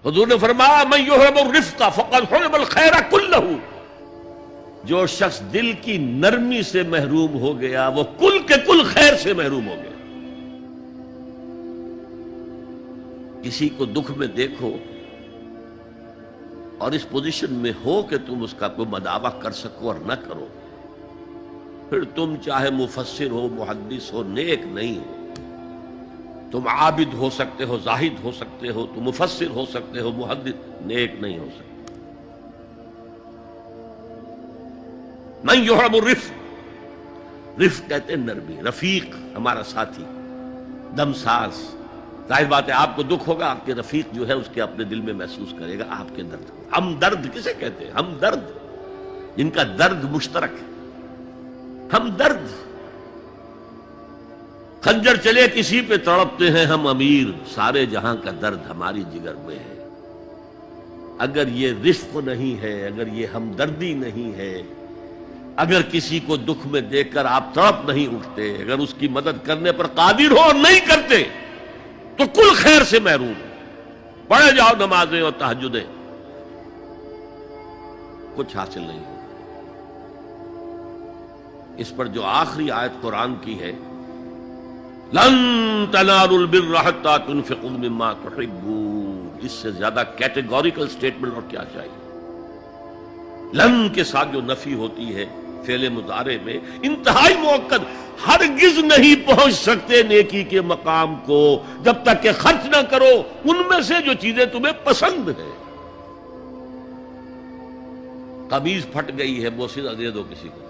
حضور نے فرمایا من یحرم الرفق فقد حرم الخیر کلہ، جو شخص دل کی نرمی سے محروم ہو گیا وہ کل کے کل خیر سے محروم ہو گیا۔ کسی کو دکھ میں دیکھو اور اس پوزیشن میں ہو کہ تم اس کا کوئی مداوع کر سکو اور نہ کرو، پھر تم چاہے مفسر ہو، محدث ہو، نیک نہیں ہو۔ تم عابد ہو سکتے ہو، زاہد ہو سکتے ہو، تم مفسر ہو سکتے ہو، محدث، نیک نہیں ہو سکتے۔ من یحرم الرفق، رفق کہتے ہیں نرمی، رفیق ہمارا ساتھی، دمساز۔ ظاہر بات ہے آپ کو دکھ ہوگا، آپ کے رفیق جو ہے اس کے اپنے دل میں محسوس کرے گا آپ کے درد۔ ہمدرد کسے کہتے ہیں؟ ہمدرد، جن کا درد مشترک ہے، ہمدرد۔ خنجر چلے کسی پہ تڑپتے ہیں ہم امیر، سارے جہاں کا درد ہماری جگر میں ہے۔ اگر یہ رفق نہیں ہے، اگر یہ ہمدردی نہیں ہے، اگر کسی کو دکھ میں دیکھ کر آپ تڑپ نہیں اٹھتے، اگر اس کی مدد کرنے پر قادر ہو اور نہیں کرتے تو کل خیر سے محروم ہے۔ پڑھے جاؤ نمازیں اور تہجدیں، کچھ حاصل نہیں ہو۔ اس پر جو آخری آیت قرآن کی ہے، لن تنالوا البر حتى تنفقوا مما تحبون، اس سے زیادہ کیٹیگوریکل سٹیٹمنٹ اور کیا چاہیے؟ لن کے ساتھ جو نفی ہوتی ہے فعل مضارع میں، انتہائی مؤکد، ہرگز نہیں پہنچ سکتے نیکی کے مقام کو جب تک کہ خرچ نہ کرو ان میں سے جو چیزیں تمہیں پسند ہیں۔ قمیض پھٹ گئی ہے، بوسیدہ دے دو کسی کو،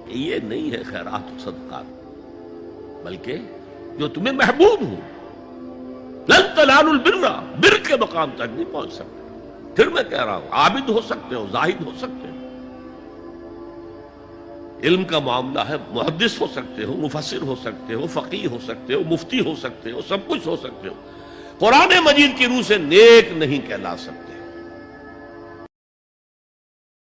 یہ نہیں ہے خیرات و صدقات، بلکہ جو تمہیں محبوب ہو۔ لن تنالوا البر، بر کے مقام تک نہیں پہنچ سکتے۔ پھر میں کہہ رہا ہوں، عابد ہو سکتے ہو، زاہد ہو سکتے ہو، علم کا معاملہ ہے، محدث ہو سکتے ہو، مفسر ہو سکتے ہو، فقیہ ہو سکتے ہو، مفتی ہو سکتے ہو، سب کچھ ہو سکتے ہو، قرآن مجید کی روح سے نیک نہیں کہلا سکتے۔